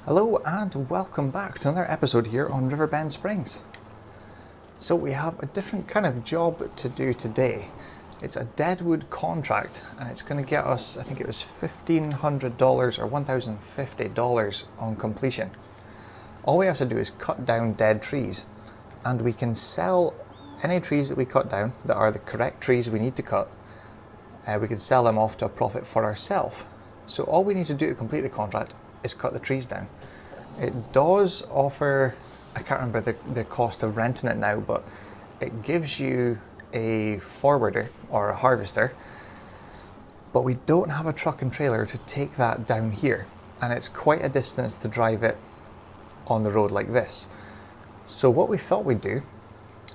Hello and welcome back to another episode here on Riverbend Springs. So we have a different kind of job to do today. It's a deadwood contract and it's going to get us, I think it was $1,500 or $1,050 on completion. All we have to do is cut down dead trees and we can sell any trees that we cut down that are the correct trees we need to cut. We can sell them off to a profit for ourselves. So all we need to do to complete the contract is cut the trees down. It does offer, I can't remember the cost of renting it now, but it gives you a forwarder or a harvester, but we don't have a truck and trailer to take that down here, and it's quite a distance to drive it on the road like this. So what we thought we'd do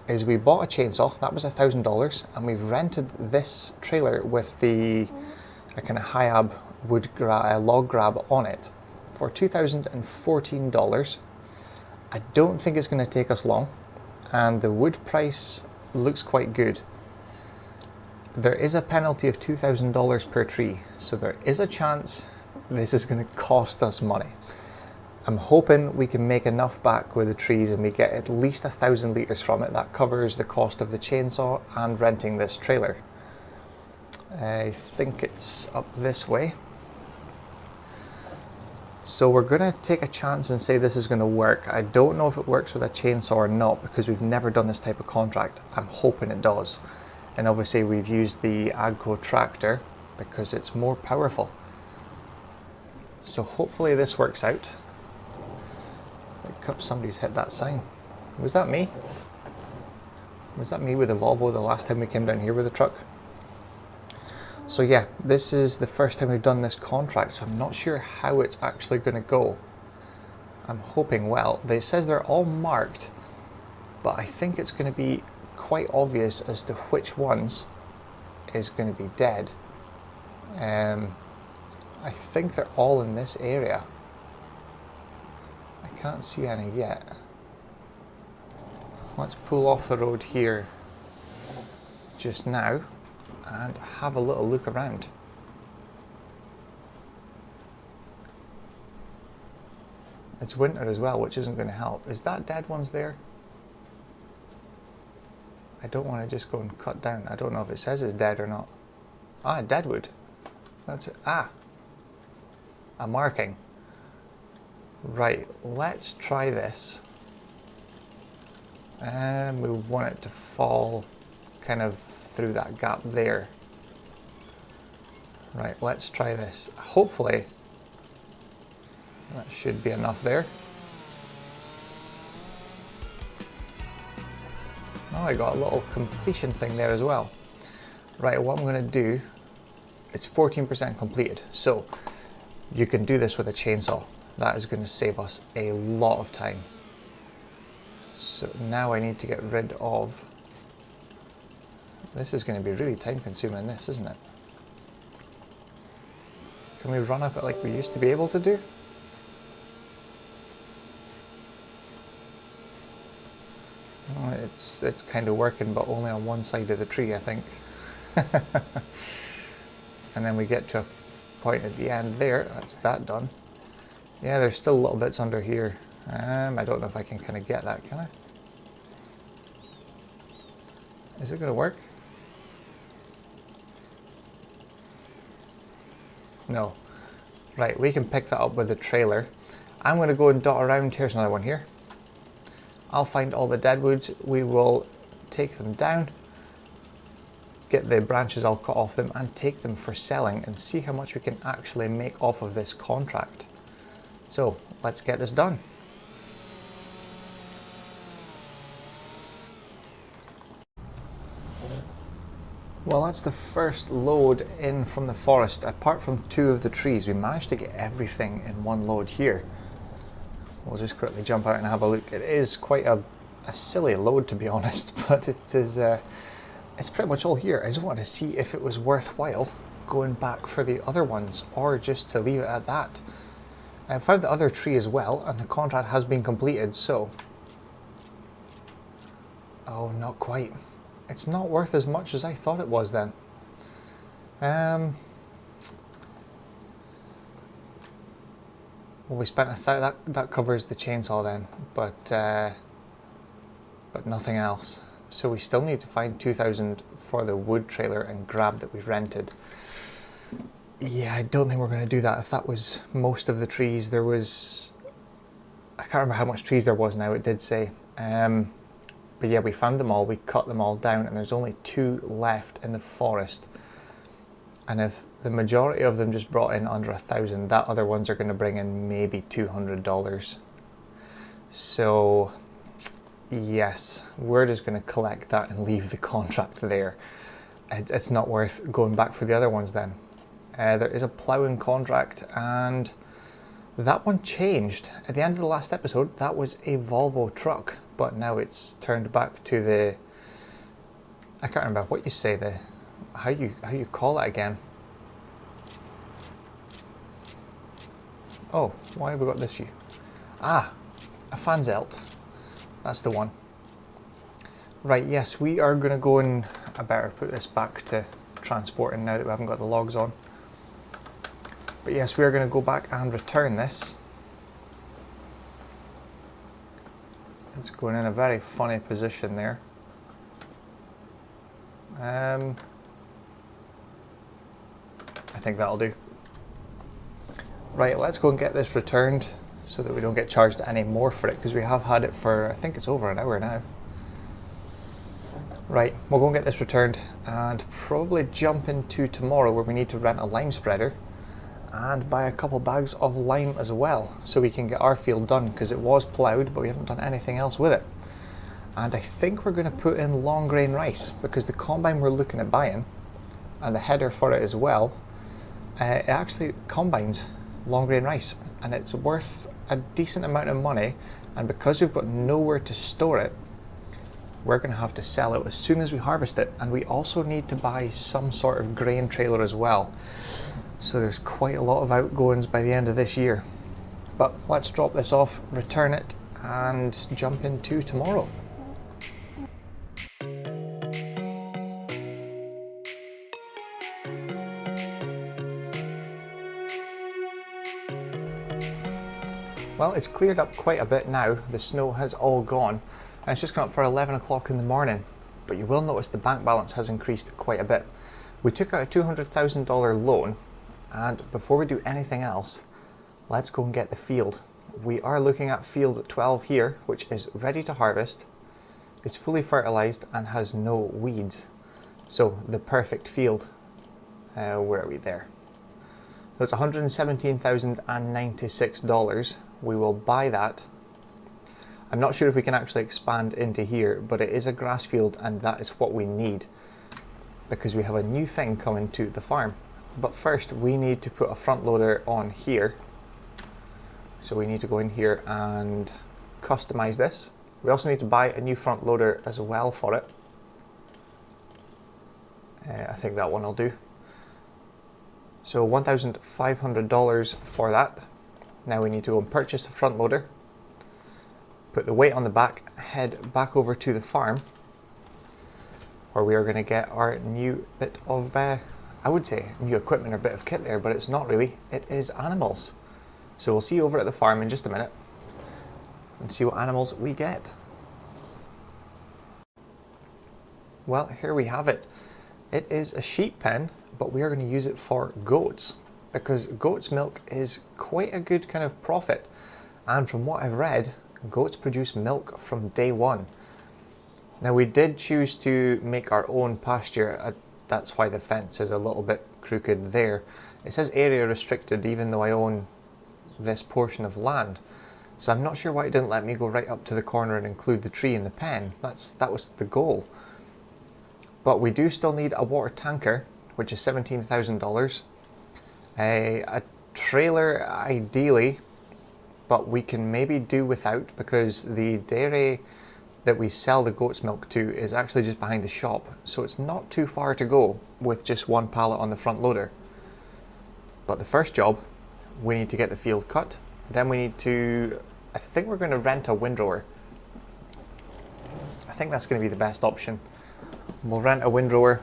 is we bought a chainsaw, that was $1,000, and we've rented this trailer with a kind of high-ab log grab on it for $2,014. I don't think it's going to take us long, and the wood price looks quite good. There is a penalty of $2,000 per tree, so there is a chance this is going to cost us money. I'm hoping we can make enough back with the trees and we get at least 1,000 litres from it. That covers the cost of the chainsaw and renting this trailer. I think it's up this way. So we're going to take a chance and say this is going to work. I don't know if it works with a chainsaw or not because we've never done this type of contract. I'm hoping it does. And obviously we've used the Agco tractor because it's more powerful. So hopefully this works out. Somebody's hit that sign. Was that me? Was that me with the Volvo the last time we came down here with the truck? So yeah, this is the first time we've done this contract, so I'm not sure how it's actually going to go. I'm hoping well. It says they're all marked, but I think it's going to be quite obvious as to which ones is going to be dead. I think they're all in this area. I can't see any yet. Let's pull off the road here just now and have a little look around. It's winter as well, which isn't going to help. Is that dead ones there? I don't want to just go and cut down. I don't know if it says it's dead or not. Ah, deadwood. That's it. Ah, a marking. Right, let's try this. And we want it to fall kind of through that gap there. Right, let's try this. Hopefully that should be enough there. Oh, I got a little completion thing there as well. Right, what I'm going to do, it's 14% completed, so you can do this with a chainsaw. That is going to save us a lot of time. So now I need to get rid of, this is going to be really time consuming, this, isn't it? Can we run up it like we used to be able to do? Oh, it's kind of working, but only on one side of the tree, I think. And then we get to a point at the end there, that's that done. Yeah, there's still little bits under here. I don't know if I can kind of get that, can I? Is it going to work? No. Right, we can pick that up with the trailer. I'm going to go and dot around. Here's another one here. I'll find all the deadwoods. We will take them down, get the branches all cut off them and take them for selling and see how much we can actually make off of this contract. So let's get this done. Well, that's the first load in from the forest. Apart from two of the trees, we managed to get everything in one load here. We'll just quickly jump out and have a look. It is quite a silly load, to be honest, but it is, it's pretty much all here. I just wanted to see if it was worthwhile going back for the other ones or just to leave it at that. I found the other tree as well, and the contract has been completed, so... Oh, not quite. It's not worth as much as I thought it was then. Well, we spent that covers the chainsaw then, but nothing else. So we still need to find 2,000 for the wood trailer and grab that we've rented. Yeah, I don't think we're going to do that. If that was most of the trees, there was... I can't remember how much trees there was now, it did say. But yeah, we found them all, we cut them all down, and there's only 2 left in the forest. And if the majority of them just brought in under 1,000, that other ones are going to bring in maybe $200. So yes, we're just going to collect that and leave the contract there. It's not worth going back for the other ones then. There is a ploughing contract, and that one changed. At the end of the last episode, that was a Volvo truck, but now it's turned back to the... I can't remember what you say, how you call it again. Oh, why have we got this view? Ah, a Fanzelt. That's the one. Right, yes, we are going to go and... I better put this back to transporting now that we haven't got the logs on. But yes, we are going to go back and return this. It's going in a very funny position there. I think that'll do. Right, let's go and get this returned so that we don't get charged any more for it, because we have had it for, I think it's over an hour now. Right, we'll go and get this returned and probably jump into tomorrow where we need to rent a lime spreader and buy a couple bags of lime as well so we can get our field done, because it was ploughed but we haven't done anything else with it. And I think we're going to put in long grain rice, because the combine we're looking at buying and the header for it as well, it actually combines long grain rice, and it's worth a decent amount of money, and because we've got nowhere to store it, we're going to have to sell it as soon as we harvest it. And we also need to buy some sort of grain trailer as well. So there's quite a lot of outgoings by the end of this year. But let's drop this off, return it, and jump into tomorrow. Well, it's cleared up quite a bit now. The snow has all gone, and it's just gone up for 11 o'clock in the morning. But you will notice the bank balance has increased quite a bit. We took out a $200,000 loan, and before we do anything else, let's go and get the field. We are looking at field 12 here, which is ready to harvest. It's fully fertilized and has no weeds. So the perfect field. Where are we there? So it's $117,096. We will buy that. I'm not sure if we can actually expand into here, but it is a grass field and that is what we need, because we have a new thing coming to the farm. But first we need to put a front loader on here. So we need to go in here and customize this. We also need to buy a new front loader as well for it. I think that one will do. So $1,500 for that. Now we need to go and purchase a front loader, put the weight on the back, head back over to the farm where we are going to get our new bit of, I would say new equipment or bit of kit there, but it's not really, it is animals. So we'll see you over at the farm in just a minute and see what animals we get. Well, here we have it. It is a sheep pen, but we are going to use it for goats, because goat's milk is quite a good kind of profit. And from what I've read, goats produce milk from day one. Now we did choose to make our own pasture. That's why the fence is a little bit crooked there. It says area restricted even though I own this portion of land. So I'm not sure why it didn't let me go right up to the corner and include the tree in the pen. That was the goal. But we do still need a water tanker, which is $17,000. A trailer ideally, but we can maybe do without, because the dairy that we sell the goat's milk to is actually just behind the shop. So it's not too far to go with just one pallet on the front loader. But the first job, we need to get the field cut. Then we need to, I think we're going to rent a windrower. I think that's going to be the best option. We'll rent a windrower,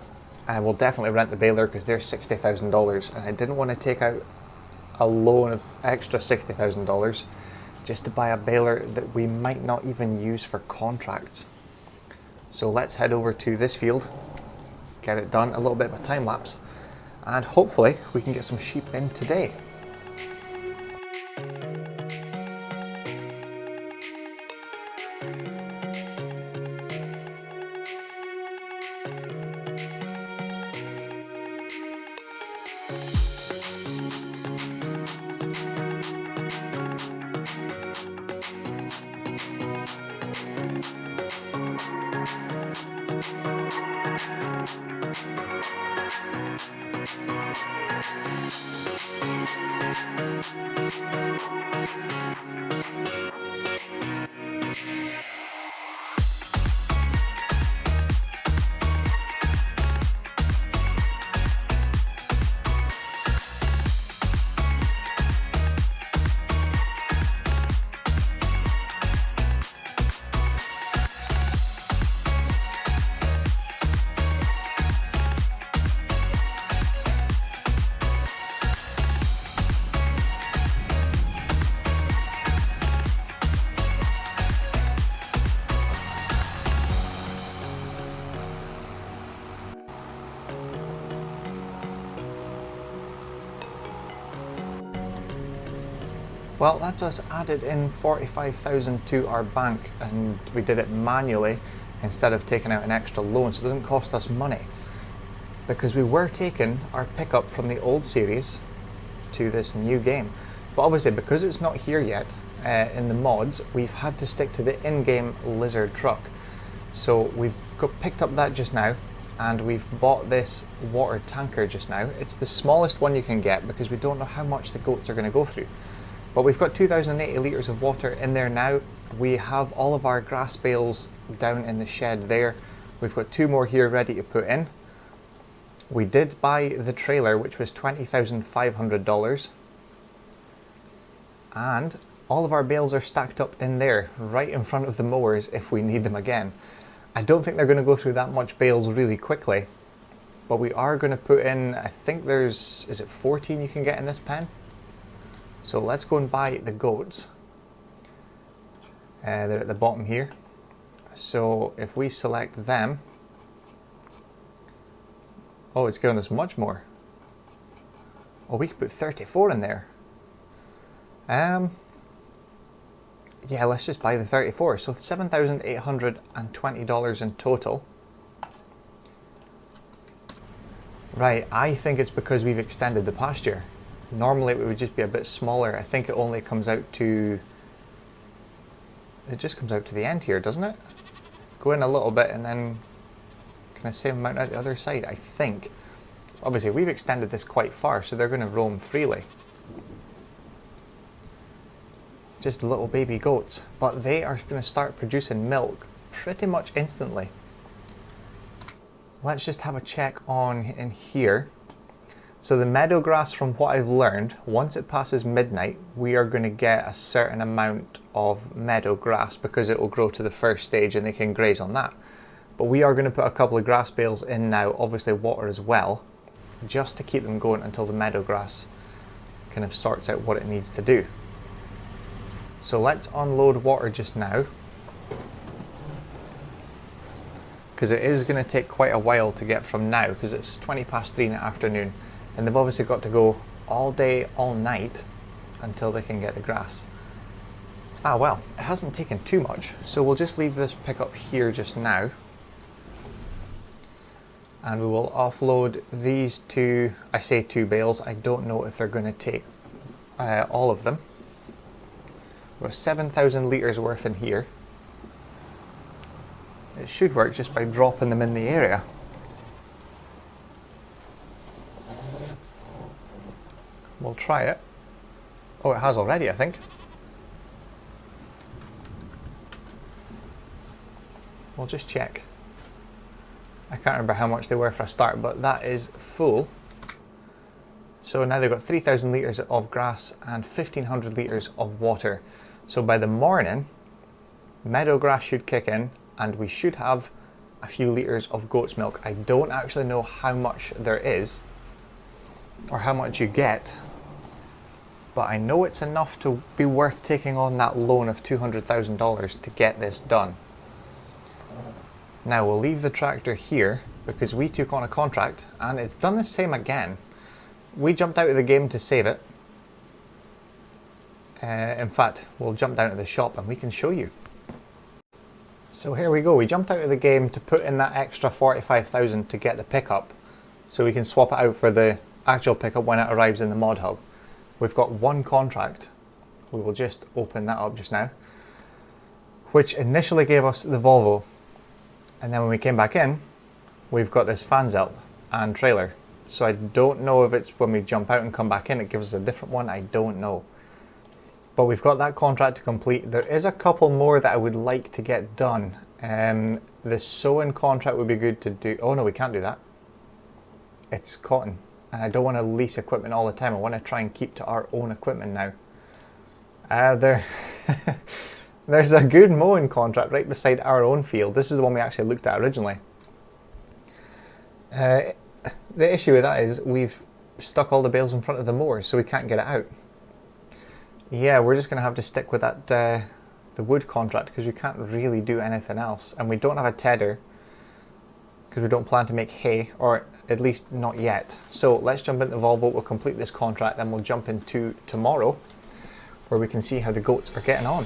and we'll definitely rent the baler because they're $60,000, and I didn't want to take out a loan of extra $60,000 just to buy a baler that we might not even use for contracts. So let's head over to this field, get it done, a little bit of a time lapse, and hopefully we can get some sheep in today. Well, that's us added in 45,000 to our bank, and we did it manually instead of taking out an extra loan, so it doesn't cost us money. Because we were taking our pickup from the old series to this new game. But obviously, because it's not here yet in the mods, we've had to stick to the in-game lizard truck. So we've picked up that just now, and we've bought this water tanker just now. It's the smallest one you can get because we don't know how much the goats are going to go through. But we've got 2,080 litres of water in there now. We have all of our grass bales down in the shed there. We've got 2 more here ready to put in. We did buy the trailer, which was $20,500. And all of our bales are stacked up in there, right in front of the mowers if we need them again. I don't think they're going to go through that much bales really quickly. But we are going to put in, I think there's, is it 14 you can get in this pen? So let's go and buy the goats. They're at the bottom here. So if we select them, oh, it's giving us much more. Oh, we could put 34 in there. Yeah, let's just buy the 34. So $7,820 in total. Right, I think it's because we've extended the pasture. Normally it would just be a bit smaller. I think it only comes out to, it just comes out to the end here, doesn't it? Go in a little bit and then kind of same amount out the other side, I think. Obviously we've extended this quite far, so they're going to roam freely. Just little baby goats, but they are going to start producing milk pretty much instantly. Let's just have a check on in here. So the meadow grass, from what I've learned, once it passes midnight, we are going to get a certain amount of meadow grass because it will grow to the first stage and they can graze on that. But we are going to put a couple of grass bales in now, obviously water as well, just to keep them going until the meadow grass kind of sorts out what it needs to do. So let's unload water just now, because it is going to take quite a while to get from now, because it's 20 past 3 in the afternoon. And they've obviously got to go all day, all night, until they can get the grass. Ah well, it hasn't taken too much, so we'll just leave this pickup here just now. And we will offload these 2, I say 2 bales, I don't know if they're going to take all of them. We've got 7,000 litres worth in here. It should work just by dropping them in the area. We'll try it. Oh, it has already, I think. We'll just check. I can't remember how much they were for a start, but that is full. So now they've got 3,000 litres of grass and 1,500 litres of water. So by the morning, meadow grass should kick in and we should have a few litres of goat's milk. I don't actually know how much there is or how much you get but I know it's enough to be worth taking on that loan of $200,000 to get this done. Now we'll leave the tractor here because we took on a contract and it's done the same again. We jumped out of the game to save it. In fact, we'll jump down to the shop and we can show you. So here we go, we jumped out of the game to put in that extra $45,000 to get the pickup so we can swap it out for the actual pickup when it arrives in the mod hub. We've got one contract, we will just open that up just now, which initially gave us the Volvo, and then when we came back in we've got this Fanzelt and trailer. So I don't know if it's when we jump out and come back in it gives us a different one, I don't know. But we've got that contract to complete. There is a couple more that I would like to get done. The sewing contract would be good to do. Oh no, we can't do that. It's cotton. And I don't want to lease equipment all the time. I want to try and keep to our own equipment now. There's a good mowing contract right beside our own field. This is the one we actually looked at originally. The issue with that is we've stuck all the bales in front of the mower so we can't get it out. Yeah, we're just going to have to stick with that the wood contract because we can't really do anything else. And we don't have a tedder because we don't plan to make hay, or at least not yet. So let's jump into Volvo, we'll complete this contract, then we'll jump into tomorrow where we can see how the goats are getting on.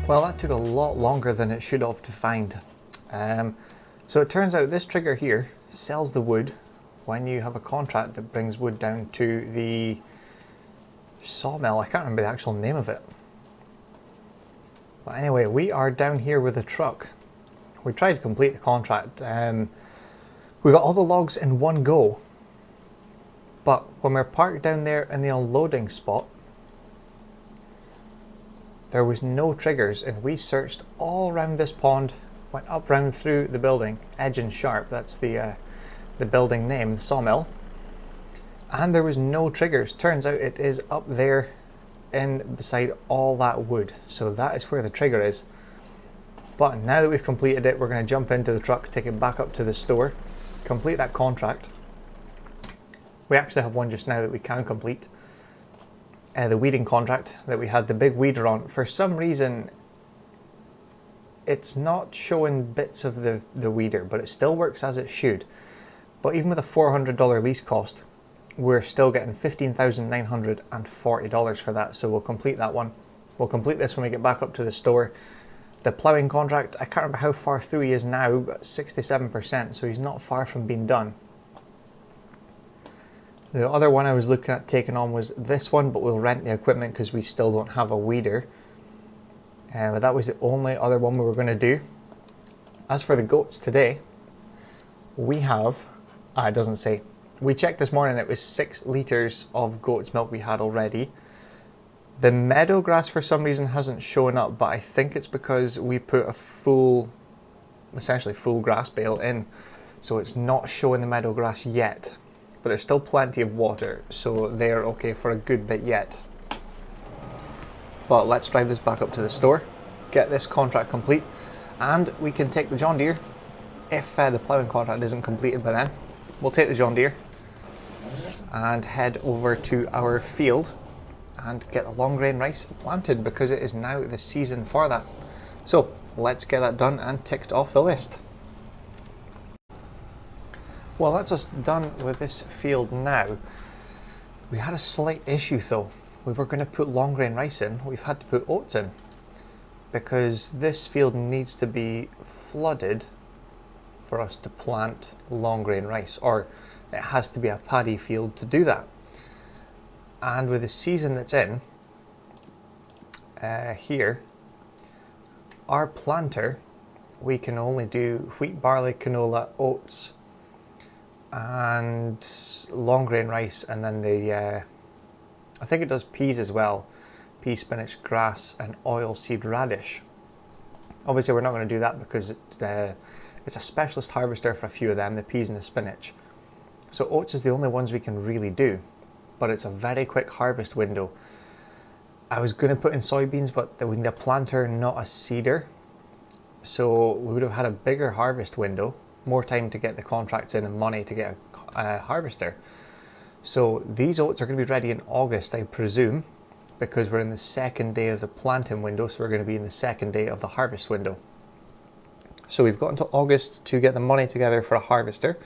Well, that took a lot longer than it should have to find. So it turns out this trigger here sells the wood when you have a contract that brings wood down to the sawmill. I can't remember the actual name of it. But anyway, we are down here with a truck. We tried to complete the contract. We got all the logs in one go. But when we're parked down there in the unloading spot, there was no triggers, and we searched all around this pond, went up round through the building, Edge and Sharp, that's the building name, the sawmill, and there was no triggers. Turns out it is up there in beside all that wood, so that is where the trigger is. But now that we've completed it, we're going to jump into the truck, take it back up to the store, complete that contract. We actually have one just now that we can complete. The weeding contract that we had the big weeder on. For some reason it's not showing bits of the weeder, but it still works as it should. But even with a $400 lease cost, we're still getting $15,940 for that, so we'll complete that one. We'll complete this when we get back up to the store. The ploughing contract, I can't remember how far through he is now, but 67%, so he's not far from being done. The other one I was looking at taking on was this one, but we'll rent the equipment because we still don't have a weeder. But that was the only other one we were going to do. As for the goats today, we have, it doesn't say, we checked this morning, it was 6 litres of goat's milk we had already. The meadow grass for some reason hasn't shown up, but I think it's because we put a essentially full grass bale in, so it's not showing the meadow grass yet. But there's still plenty of water, so they're okay for a good bit yet. But let's drive this back up to the store, get this contract complete, and we can take the John Deere. If the ploughing contract isn't completed by then, we'll take the John Deere and head over to our field and get the long grain rice planted, because it is now the season for that. So let's get that done and ticked off the list. Well, that's us done with this field now. We had a slight issue though. We were going to put long grain rice in, we've had to put oats in, because this field needs to be flooded for us to plant long grain rice, or it has to be a paddy field to do that. And with the season that's in here, our planter, we can only do wheat, barley, canola, oats and long grain rice, and then the I think it does peas as well. Pea, spinach, grass and oilseed radish. Obviously we're not going to do that because it's a specialist harvester for a few of them, the peas and the spinach. So oats is the only ones we can really do, but it's a very quick harvest window. I was going to put in soybeans, but we need a planter, not a seeder. So we would have had a bigger harvest window, more time to get the contracts in and money to get a harvester. So these oats are going to be ready in August, I presume, because we're in the second day of the planting window, so we're going to be in the second day of the harvest window. So we've got until August to get the money together for a harvester,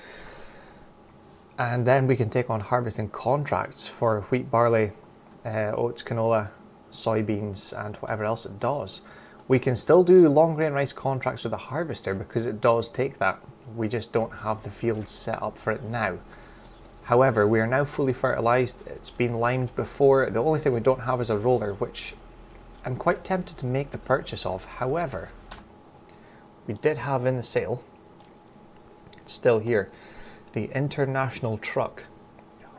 and then we can take on harvesting contracts for wheat, barley, oats, canola, soybeans and whatever else it does. We can still do long grain rice contracts with a harvester because it does take that. We just don't have the field set up for it now. However, we are now fully fertilised, it's been limed before. The only thing we don't have is a roller, which I'm quite tempted to make the purchase of. However, we did have in the sale, it's still here, the International truck,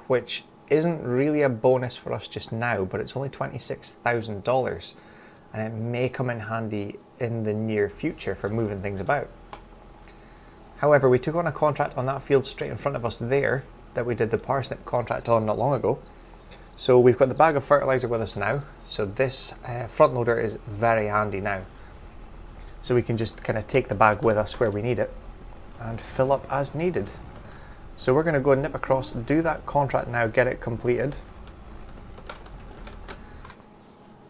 which isn't really a bonus for us just now, but it's only $26,000 and it may come in handy in the near future for moving things about. However, we took on a contract on that field straight in front of us there that we did the parsnip contract on not long ago. So we've got the bag of fertilizer with us now. So this front loader is very handy now. So we can just kind of take the bag with us where we need it and fill up as needed. So we're going to go and nip across, do that contract now, get it completed.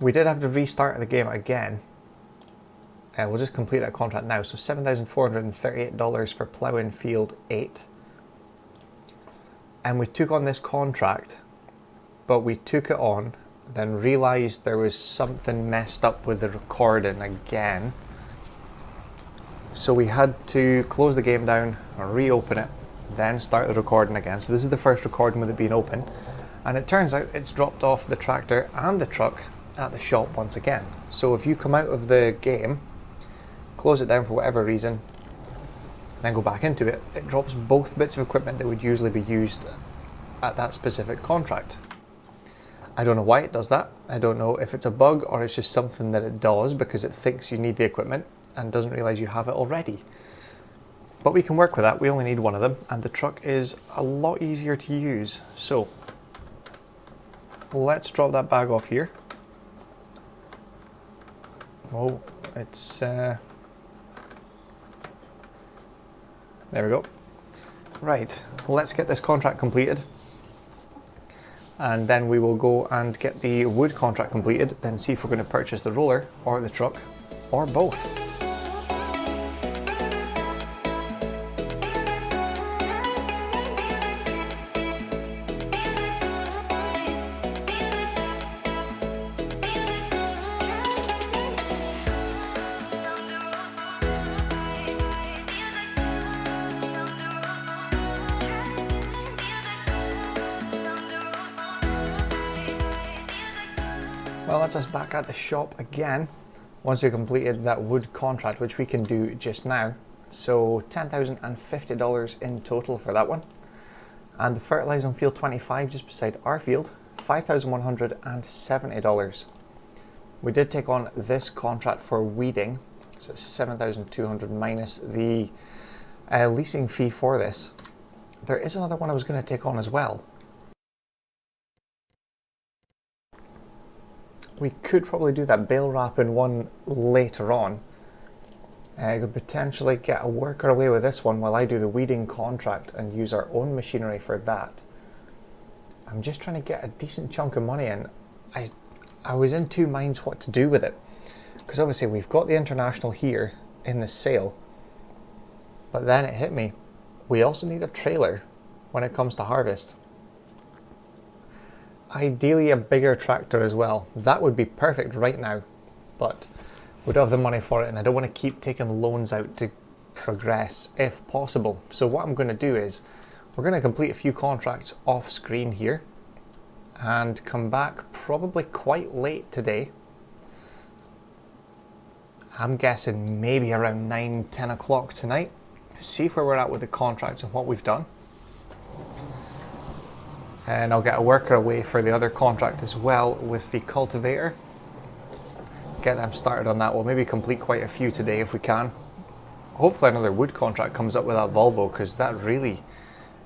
We did have to restart the game again. We'll just complete that contract now. So $7,438 for ploughing field 8. And we took on this contract, but we took it on, then realised there was something messed up with the recording again. So we had to close the game down, reopen it, then start the recording again. So this is the first recording with it being open. And it turns out it's dropped off the tractor and the truck at the shop once again. So if you come out of the game, close it down for whatever reason, then go back into it, it drops both bits of equipment that would usually be used at that specific contract. I don't know why it does that. I don't know if it's a bug or it's just something that it does because it thinks you need the equipment and doesn't realise you have it already. But we can work with that. We only need one of them, and the truck is a lot easier to use. So let's drop that bag off here. Oh, it's there we go. Right, let's get this contract completed. And then we will go and get the wood contract completed, then see if we're going to purchase the roller or the truck or both. Well, that's us back at the shop again once we completed that wood contract, which we can do just now. So $10,050 in total for that one. And the fertilizer on field 25 just beside our field, $5,170. We did take on this contract for weeding, so it's $7,200 minus the leasing fee for this. There is another one I was going to take on as well. We could probably do that bale wrapping one later on. I could potentially get a worker away with this one while I do the weeding contract and use our own machinery for that. I'm just trying to get a decent chunk of money in. I was in two minds what to do with it, because obviously we've got the International here in the sale, but then it hit me, we also need a trailer when it comes to harvest. Ideally a bigger tractor as well. That would be perfect right now, but we don't have the money for it, and I don't want to keep taking loans out to progress if possible. So what I'm going to do is we're going to complete a few contracts off screen here and come back probably quite late today. I'm guessing maybe around 9-10 o'clock tonight. See where we're at with the contracts and what we've done. And I'll get a worker away for the other contract as well with the cultivator. Get them started on that. We'll maybe complete quite a few today if we can. Hopefully another wood contract comes up with that Volvo, because that really,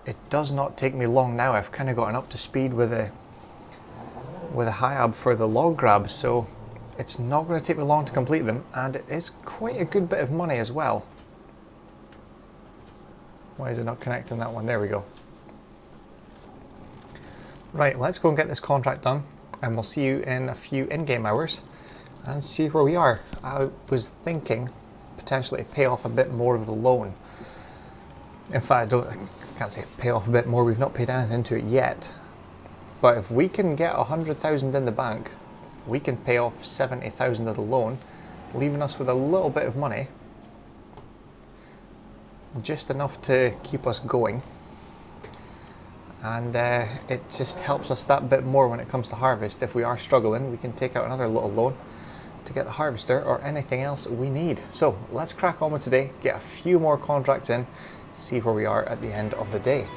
it does not take me long now. I've kind of gotten up to speed with a HIAB for the log grabs, so it's not going to take me long to complete them, and it is quite a good bit of money as well. Why is it not connecting that one? There we go. Right, let's go and get this contract done, and we'll see you in a few in-game hours and see where we are. I was thinking potentially pay off a bit more of the loan. In fact, I can't say pay off a bit more, we've not paid anything into it yet. But if we can get 100,000 in the bank, we can pay off 70,000 of the loan, leaving us with a little bit of money. Just enough to keep us going. And it just helps us that bit more when it comes to harvest. If we are struggling, we can take out another little loan to get the harvester or anything else we need. So let's crack on with today, get a few more contracts in, see where we are at the end of the day.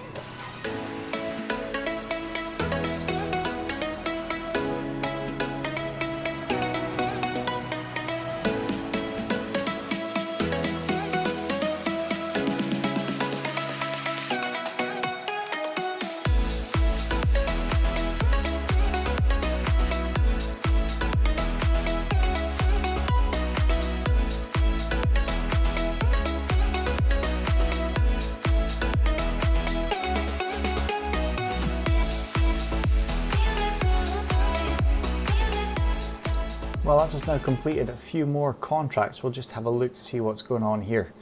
Well, that's just now completed a few more contracts. We'll just have a look to see what's going on here.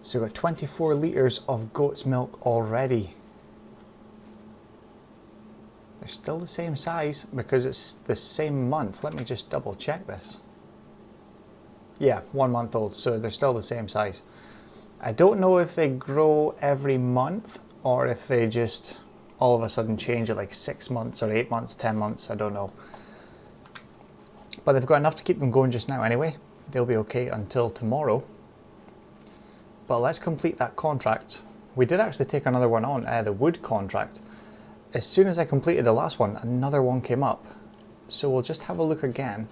So we've got 24 litres of goat's milk already. They're still the same size because it's the same month. Let me just double check this. Yeah, 1 month old, so they're still the same size. I don't know if they grow every month or if they just all of a sudden change at like 6 months or 8 months, 10 months, I don't know. But they've got enough to keep them going just now anyway. They'll be okay until tomorrow. But let's complete that contract. We did actually take another one on, the wood contract. As soon as I completed the last one, another one came up. So we'll just have a look again.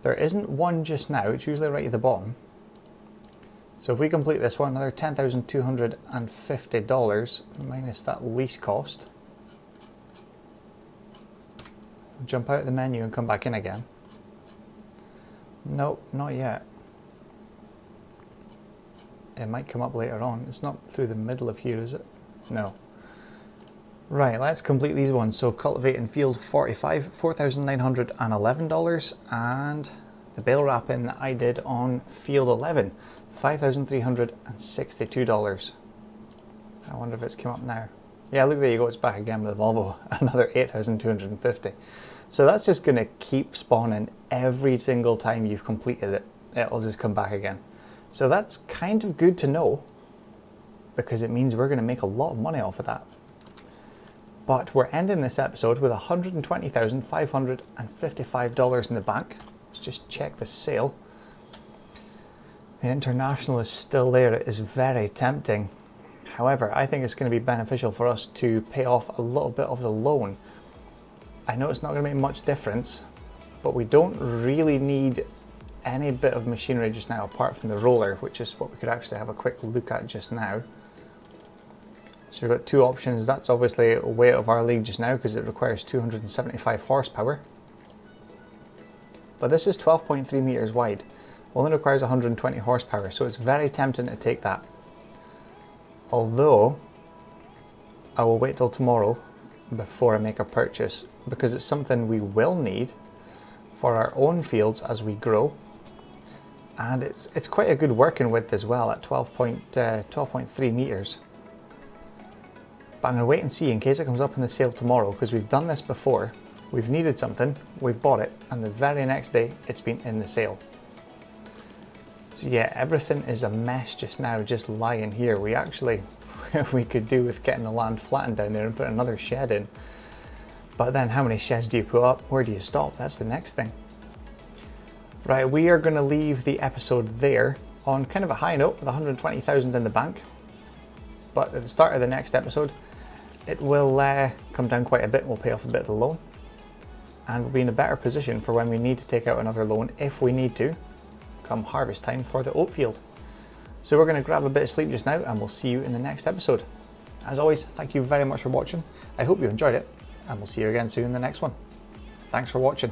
There isn't one just now, it's usually right at the bottom. So if we complete this one, another $10,250 minus that lease cost. Jump out of the menu and come back in again. Nope, not yet. It might come up later on. It's not through the middle of here, is it? No. Right, let's complete these ones. So cultivate in field 45, $4,911, and the bale wrapping that I did on field 11, $5,362. I wonder if it's come up now. Yeah, look, there you go, it's back again with the Volvo, another $8,250. So that's just going to keep spawning every single time you've completed it. It'll just come back again. So that's kind of good to know, because it means we're going to make a lot of money off of that. But we're ending this episode with $120,555 in the bank. Let's just check the sale. The International is still there. It is very tempting. However, I think it's going to be beneficial for us to pay off a little bit of the loan. I know it's not going to make much difference, but we don't really need any bit of machinery just now apart from the roller, which is what we could actually have a quick look at just now. So we've got two options. That's obviously way out of our league just now because it requires 275 horsepower. But this is 12.3 meters wide, only requires 120 horsepower, so it's very tempting to take that. Although, I will wait till tomorrow before I make a purchase, because it's something we will need for our own fields as we grow. And it's quite a good working width as well at 12.3 meters. But I'm going to wait and see in case it comes up in the sale tomorrow, because we've done this before. We've needed something, we've bought it, and the very next day it's been in the sale. So yeah, everything is a mess just now, just lying here. We could do with getting the land flattened down there and put another shed in. But then how many sheds do you put up? Where do you stop? That's the next thing. Right, we are going to leave the episode there on kind of a high note with 120,000 in the bank. But at the start of the next episode, it will come down quite a bit. We'll pay off a bit of the loan. And we'll be in a better position for when we need to take out another loan, if we need to, come harvest time for the oat field. So we're going to grab a bit of sleep just now, and we'll see you in the next episode. As always, thank you very much for watching. I hope you enjoyed it, and we'll see you again soon in the next one. Thanks for watching.